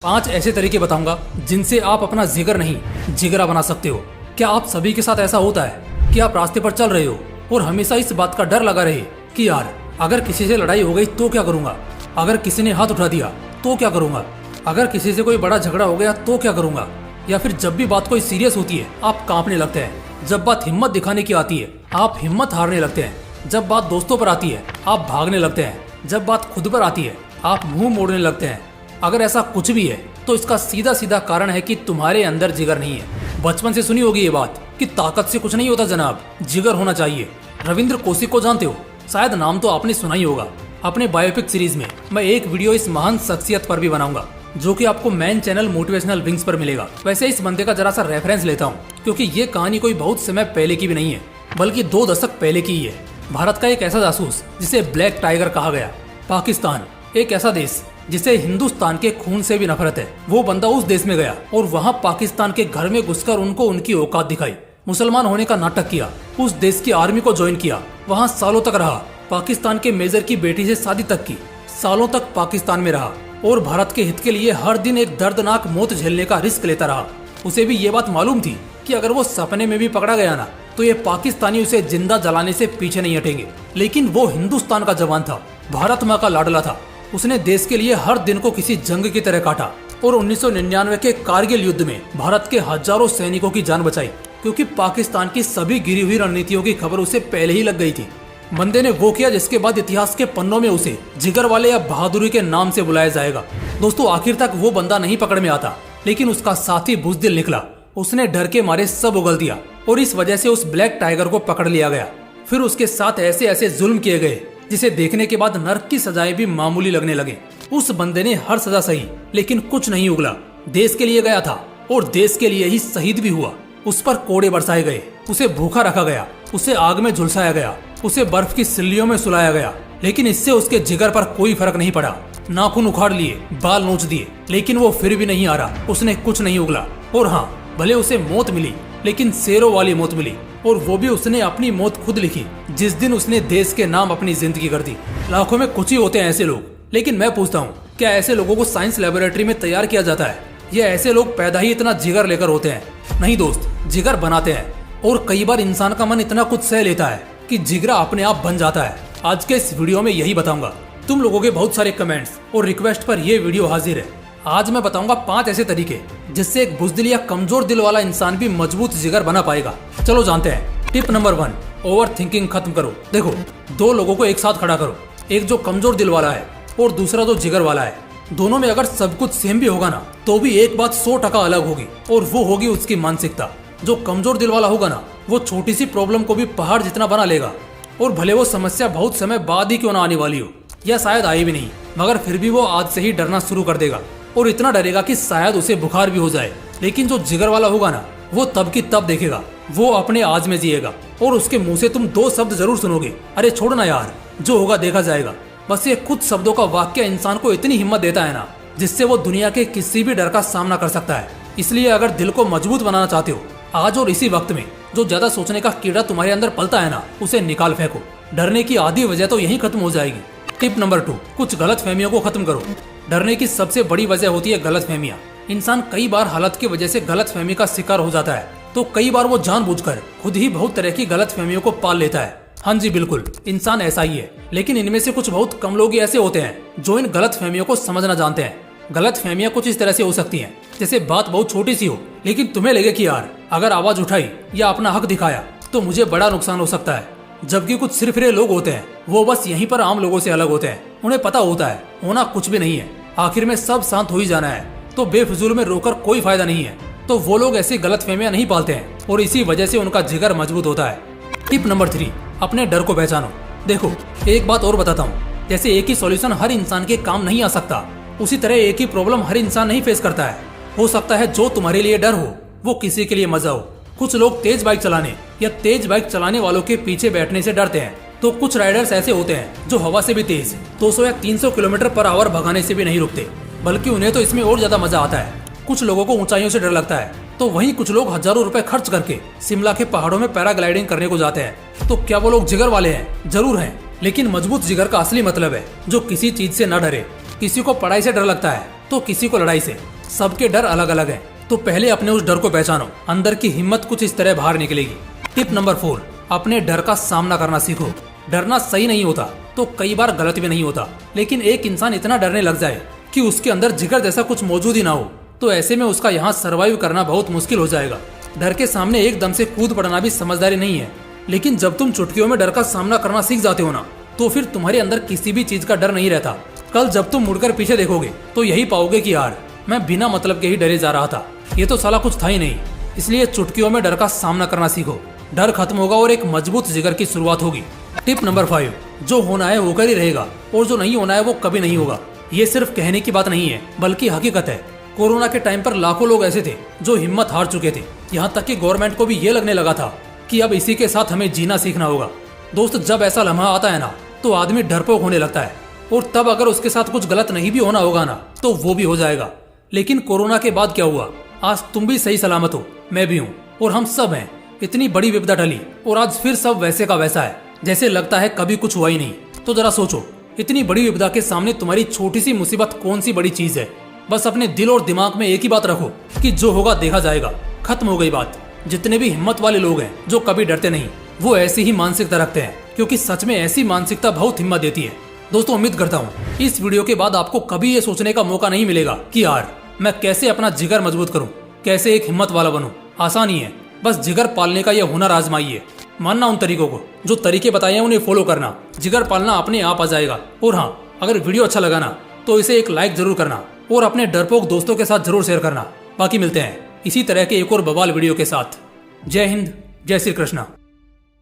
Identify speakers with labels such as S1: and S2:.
S1: 5 ऐसे तरीके बताऊंगा जिनसे आप अपना जिगर नहीं जिगरा बना सकते हो। क्या आप सभी के साथ ऐसा होता है कि आप रास्ते पर चल रहे हो और हमेशा इस बात का डर लगा रहे कि यार अगर किसी से लड़ाई हो गई तो क्या करूंगा, अगर किसी ने हाथ उठा दिया तो क्या करूंगा, अगर किसी से कोई बड़ा झगड़ा हो गया तो क्या करूंगा। या फिर जब भी बात कोई सीरियस होती है आप कांपने लगते हैं, जब बात हिम्मत दिखाने की आती है आप हिम्मत हारने लगते हैं, जब बात दोस्तों पर आती है आप भागने लगते हैं, जब बात खुद पर आती है आप मुंह मोड़ने लगते हैं। अगर ऐसा कुछ भी है तो इसका सीधा सीधा कारण है कि तुम्हारे अंदर जिगर नहीं है। बचपन से सुनी होगी ये बात कि ताकत से कुछ नहीं होता जनाब, जिगर होना चाहिए। रविंद्र कौशिक को जानते हो? शायद नाम तो आपने सुना ही होगा। अपने बायोपिक सीरीज में मैं एक वीडियो इस महान शख्सियत पर भी बनाऊंगा जो कि आपको मैन चैनल मोटिवेशनल विंग्स पर मिलेगा। वैसे इस बंदे का जरा सा रेफरेंस लेता हूँ क्योंकि ये कहानी कोई बहुत समय पहले की भी नहीं है बल्कि 2 दशक पहले की ही है। भारत का एक ऐसा जासूस जिसे ब्लैक टाइगर कहा गया, पाकिस्तान एक ऐसा देश जिसे हिंदुस्तान के खून से भी नफरत है, वो बंदा उस देश में गया और वहाँ पाकिस्तान के घर में घुसकर उनको उनकी औकात दिखाई, मुसलमान होने का नाटक किया, उस देश की आर्मी को ज्वाइन किया, वहाँ सालों तक रहा, पाकिस्तान के मेजर की बेटी से शादी तक की, सालों तक पाकिस्तान में रहा और भारत के हित के लिए हर दिन एक दर्दनाक मौत झेलने का रिस्क लेता रहा। उसे भी ये बात मालूम थी कि अगर वो सपने में भी पकड़ा गया ना तो ये पाकिस्तानी उसे जिंदा जलाने से पीछे नहीं हटेंगे। लेकिन वो हिंदुस्तान का जवान था, भारत माँ का लाडला था। उसने देश के लिए हर दिन को किसी जंग की तरह काटा और 1999 के कारगिल युद्ध में भारत के हजारों सैनिकों की जान बचाई क्योंकि पाकिस्तान की सभी गिरी हुई रणनीतियों की खबर उसे पहले ही लग गई थी। बंदे ने वो किया जिसके बाद इतिहास के पन्नों में उसे जिगर वाले या बहादुरी के नाम से बुलाया जाएगा। दोस्तों, आखिर तक वो बंदा नहीं पकड़ में आता लेकिन उसका साथी बुज़दिल निकला। उसने डर के मारे सब उगल दिया और इस वजह से उस ब्लैक टाइगर को पकड़ लिया गया। फिर उसके साथ ऐसे ऐसे जुल्म किए गए जिसे देखने के बाद नर्क की सजाएं भी मामूली लगने लगे। उस बंदे ने हर सजा सही लेकिन कुछ नहीं उगला। देश के लिए गया था और देश के लिए ही शहीद भी हुआ। उस पर कोड़े बरसाए गए, उसे भूखा रखा गया, उसे आग में झुलसाया गया, उसे बर्फ की सिल्लियों में सुलाया गया, लेकिन इससे उसके जिगर पर कोई फर्क नहीं पड़ा। नाखून उखाड़ लिए, बाल नोच दिए, लेकिन वो फिर भी नहीं आ रहा, उसने कुछ नहीं उगला। और हाँ, भले उसे मौत मिली लेकिन शेरों वाली मौत मिली और वो भी उसने अपनी मौत खुद लिखी जिस दिन उसने देश के नाम अपनी जिंदगी कर दी। लाखों में कुछ ही होते हैं ऐसे लोग, लेकिन मैं पूछता हूँ क्या ऐसे लोगों को साइंस लैबोरेटरी में तैयार किया जाता है या ऐसे लोग पैदा ही इतना जिगर लेकर होते हैं? नहीं दोस्त, जिगर बनाते हैं और कई बार इंसान का मन इतना कुछ सह लेता है कि जिगरा अपने आप बन जाता है। आज के इस वीडियो में यही बताऊंगा। तुम लोगों के बहुत सारे कमेंट्स और रिक्वेस्ट पर यह वीडियो हाजिर है। आज मैं बताऊंगा 5 ऐसे तरीके जिससे एक बुज़दिल या कमजोर दिल वाला इंसान भी मजबूत जिगर बना पाएगा। चलो जानते हैं। टिप नंबर 1, ओवर थिंकिंग खत्म करो। देखो, 2 लोगों को एक साथ खड़ा करो, एक जो कमजोर दिल वाला है और दूसरा जो जिगर वाला है। दोनों में अगर सब कुछ सेम भी होगा ना तो भी एक बात 100% अलग होगी और वो होगी उसकी मानसिकता। जो कमजोर दिल वाला होगा ना वो छोटी सी प्रॉब्लम को भी पहाड़ जितना बना लेगा और भले वो समस्या बहुत समय बाद ही क्यों ना आने वाली हो या शायद आई भी नहीं, मगर फिर भी वो आज से ही डरना शुरू कर देगा और इतना डरेगा कि शायद उसे बुखार भी हो जाए। लेकिन जो जिगर वाला होगा ना वो तब की तब देखेगा, वो अपने आज में जिएगा और उसके मुंह से तुम 2 शब्द जरूर सुनोगे, अरे छोड़ ना यार, जो होगा देखा जाएगा। बस ये कुछ शब्दों का वाक्य इंसान को इतनी हिम्मत देता है ना जिससे वो दुनिया के किसी भी डर का सामना कर सकता है। इसलिए अगर दिल को मजबूत बनाना चाहते हो आज और इसी वक्त में, जो ज्यादा सोचने का कीड़ा तुम्हारे अंदर पलता है ना उसे निकाल फेंको। डरने की आधी वजह तो यहीं खत्म हो जाएगी। टिप नंबर 2, कुछ गलत फहमियों को खत्म करो। डरने की सबसे बड़ी वजह होती है गलत फहमियाँ। इंसान कई बार हालत की वजह से गलत फहमी का शिकार हो जाता है तो कई बार वो जानबूझकर खुद ही बहुत तरह की गलत फहमियों को पाल लेता है। हाँ जी बिल्कुल, इंसान ऐसा ही है, लेकिन इनमें से कुछ बहुत कम लोग ऐसे होते हैं जो इन गलत फहमियों को समझना जानते हैं। गलत फहमियाँ कुछ इस तरह से हो सकती हैं जैसे बात बहुत छोटी सी हो लेकिन तुम्हें लगे कि यार अगर आवाज उठाई या अपना हक दिखाया तो मुझे बड़ा नुकसान हो सकता है। जबकि कुछ सिरफिरे लोग होते हैं वो बस यहीं पर आम लोगों से अलग होते हैं। उन्हें पता होता है होना कुछ भी नहीं है, आखिर में सब शांत हो ही जाना है, तो बेफिजूल में रोकर कोई फायदा नहीं है। तो वो लोग ऐसी गलत फहमियां नहीं पालते हैं और इसी वजह से उनका जिगर मजबूत होता है। टिप नंबर 3, अपने डर को पहचानो। देखो, एक बात और बताता हूँ, जैसे एक ही सॉल्यूशन हर इंसान के काम नहीं आ सकता उसी तरह एक ही प्रॉब्लम हर इंसान नहीं फेस करता है। हो सकता है जो तुम्हारे लिए डर हो वो किसी के लिए मजा हो। कुछ लोग तेज बाइक चलाने या तेज बाइक चलाने वालों के पीछे बैठने से डरते हैं, तो कुछ राइडर्स ऐसे होते हैं जो हवा से भी तेज 200 या 300 किलोमीटर पर आवर भगाने से भी नहीं रुकते, बल्कि उन्हें तो इसमें और ज्यादा मजा आता है। कुछ लोगों को ऊंचाइयों से डर लगता है तो वहीं कुछ लोग हजारों रुपए खर्च करके शिमला के पहाड़ों में पैराग्लाइडिंग करने को जाते हैं। तो क्या वो लोग जिगर वाले हैं? जरूर हैं, लेकिन मजबूत जिगर का असली मतलब है जो किसी चीज से न डरे। किसी को पढ़ाई से डर लगता है तो किसी को लड़ाई से। सबके डर अलग अलग है, तो पहले अपने उस डर को पहचानो। अंदर की हिम्मत कुछ इस तरह बाहर निकलेगी। टिप नंबर 4, अपने डर का सामना करना सीखो। डरना सही नहीं होता तो कई बार गलत भी नहीं होता, लेकिन एक इंसान इतना डरने लग जाए कि उसके अंदर जिगर जैसा कुछ मौजूद ही ना हो, तो ऐसे में उसका यहाँ सरवाइव करना बहुत मुश्किल हो जाएगा। डर के सामने एकदम से कूद पड़ना भी समझदारी नहीं है, लेकिन जब तुम चुटकियों में डर का सामना करना सीख जाते हो ना, तो फिर तुम्हारे अंदर किसी भी चीज का डर नहीं रहता। कल जब तुम मुड़कर पीछे देखोगे तो यही पाओगे कि यार मैं बिना मतलब के ही डरे जा रहा था, ये तो साला कुछ था ही नहीं। इसलिए चुटकियों में डर का सामना करना सीखो। डर खत्म होगा और एक मजबूत जिगर की शुरुआत होगी। टिप नंबर 5, जो होना है होकर ही रहेगा और जो नहीं होना है वो कभी नहीं होगा। ये सिर्फ कहने की बात नहीं है, बल्कि हकीकत है। कोरोना के टाइम पर लाखों लोग ऐसे थे जो हिम्मत हार चुके थे। यहाँ तक कि गवर्नमेंट को भी ये लगने लगा था कि अब इसी के साथ हमें जीना सीखना होगा। दोस्त, जब ऐसा लम्हा आता है ना, तो आदमी डरपोक होने लगता है, और तब अगर उसके साथ कुछ गलत नहीं भी होना होगा ना, तो वो भी हो जाएगा। लेकिन कोरोना के बाद क्या हुआ? आज तुम भी सही सलामत हो, मैं भी हूँ, और हम सब हैं। इतनी बड़ी विपदा टली और आज फिर सब वैसे का वैसा है, जैसे लगता है कभी कुछ हुआ ही नहीं। तो जरा सोचो, इतनी बड़ी विपदा के सामने तुम्हारी छोटी सी मुसीबत कौन सी बड़ी चीज है? बस अपने दिल और दिमाग में एक ही बात रखो कि जो होगा देखा जाएगा। खत्म हो गई बात। जितने भी हिम्मत वाले लोग हैं जो कभी डरते नहीं, वो ऐसी ही मानसिकता रखते हैं, क्योंकि सच में ऐसी मानसिकता बहुत हिम्मत देती है। दोस्तों, उम्मीद करता हूँ इस वीडियो के बाद आपको कभी ये सोचने का मौका नहीं मिलेगा कि यार मैं कैसे अपना जिगर मजबूत करूँ, कैसे एक हिम्मत वाला बनूं। आसान ही है, बस जिगर पालने का यह हुनर आजमाइए। मानना उन तरीकों को, जो तरीके बताए हैं उन्हें फॉलो करना। जिगर पालना अपने आप आ जाएगा। और हाँ, अगर वीडियो अच्छा लगा ना, तो इसे एक लाइक जरूर करना और अपने डरपोक दोस्तों के साथ जरूर शेयर करना। बाकी मिलते हैं इसी तरह के एक और बवाल वीडियो के साथ। जय हिंद, जय श्री कृष्णा।